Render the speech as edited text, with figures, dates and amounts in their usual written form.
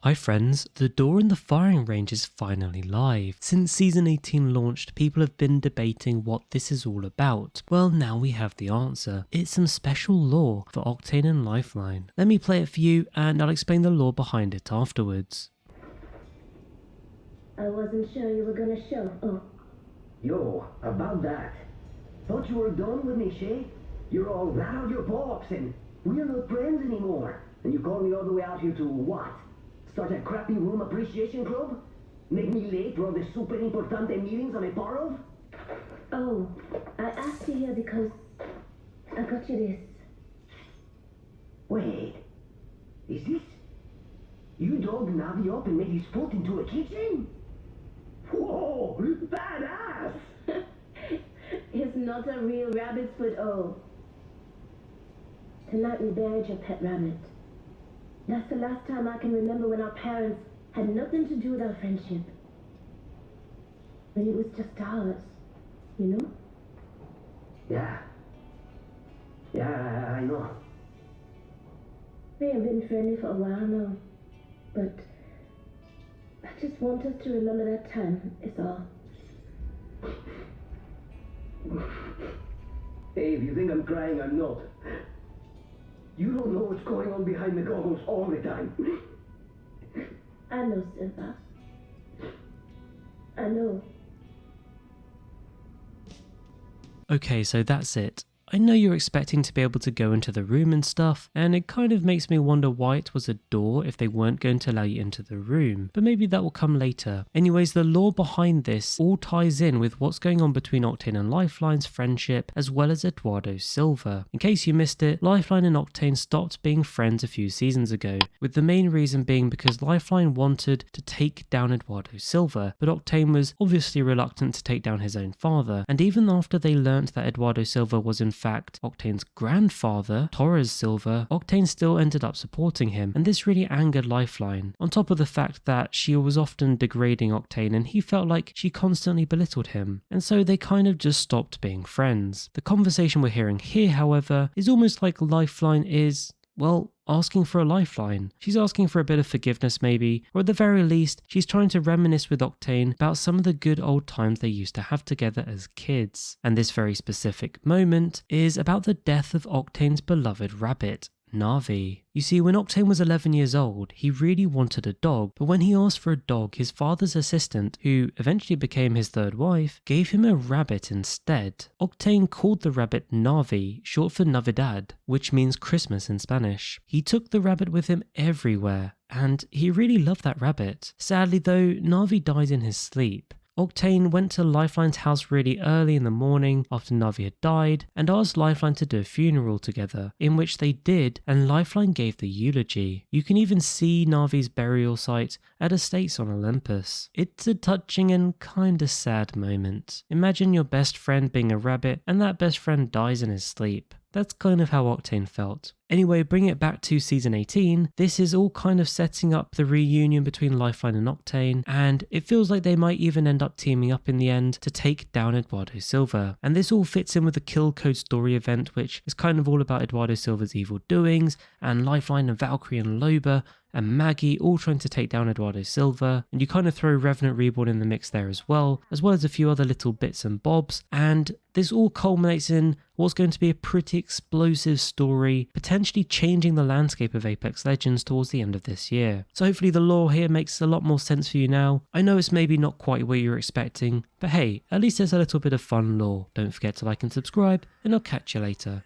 Hi friends, the door in the firing range is finally live. Since season 18 launched, people have been debating what this is all about. Well, now we have the answer. It's some special lore for Octane and Lifeline. Let me play it for you and I'll explain the lore behind it afterwards. I wasn't sure you were gonna show. Oh. Yo, about that. Thought you were done with me, Shay? You're all round your box and we're not friends anymore. And you called me all the way out here to what? Start a crappy room appreciation club? Make me late for all the super importante meetings I'm a part of? Oh, I asked you here because I got you this. Wait, is this? You dug Navi up and made his foot into a kitchen? Whoa, badass! It's not a real rabbit's foot, oh. Tonight we buried your pet rabbit. That's the last time I can remember when our parents had nothing to do with our friendship. When it was just ours, you know? Yeah, I know. We have been friendly for a while now, but I just want us to remember that time, is all. Hey, if you think I'm crying, I'm not. You don't know what's going on behind the goggles all the time. I know, Silva. I know. Okay, so that's it. I know you're expecting to be able to go into the room and stuff, and it kind of makes me wonder why it was a door if they weren't going to allow you into the room, but maybe that will come later. Anyways, the lore behind this all ties in with what's going on between Octane and Lifeline's friendship, as well as Eduardo Silva. In case you missed it, Lifeline and Octane stopped being friends a few seasons ago, with the main reason being because Lifeline wanted to take down Eduardo Silva, but Octane was obviously reluctant to take down his own father, and even after they learnt that Eduardo Silva was in fact Octane's grandfather, Torres Silva, Octane still ended up supporting him, and this really angered Lifeline, on top of the fact that she was often degrading Octane and he felt like she constantly belittled him, and so they kind of just stopped being friends. The conversation we're hearing here, however, is almost like Lifeline is, well, asking for a lifeline. She's asking for a bit of forgiveness maybe, or at the very least, she's trying to reminisce with Octane about some of the good old times they used to have together as kids. And this very specific moment is about the death of Octane's beloved rabbit, Navi. You see, when Octane was 11 years old, he really wanted a dog, but when he asked for a dog, his father's assistant, who eventually became his third wife, gave him a rabbit instead. Octane called the rabbit Navi, short for Navidad, which means Christmas in Spanish. He took the rabbit with him everywhere, and he really loved that rabbit. Sadly though, Navi died in his sleep. Octane went to Lifeline's house really early in the morning after Navi had died and asked Lifeline to do a funeral together, in which they did, and Lifeline gave the eulogy. You can even see Navi's burial site at Estates on Olympus. It's a touching and kinda sad moment. Imagine your best friend being a rabbit and that best friend dies in his sleep. That's kind of how Octane felt. Anyway, bring it back to season 18, this is all kind of setting up the reunion between Lifeline and Octane, and it feels like they might even end up teaming up in the end to take down Eduardo Silva. And this all fits in with the Kill Code story event, which is kind of all about Eduardo Silva's evil doings, and Lifeline and Valkyrie and Loba and Maggie all trying to take down Eduardo Silva, and you kind of throw Revenant Reborn in the mix there as well as a few other little bits and bobs, and this all culminates in what's going to be a pretty explosive story, potentially changing the landscape of Apex Legends towards the end of this year. So hopefully the lore here makes a lot more sense for you now. I know it's maybe not quite what you're expecting, but hey, at least there's a little bit of fun lore. Don't forget to like and subscribe, and I'll catch you later.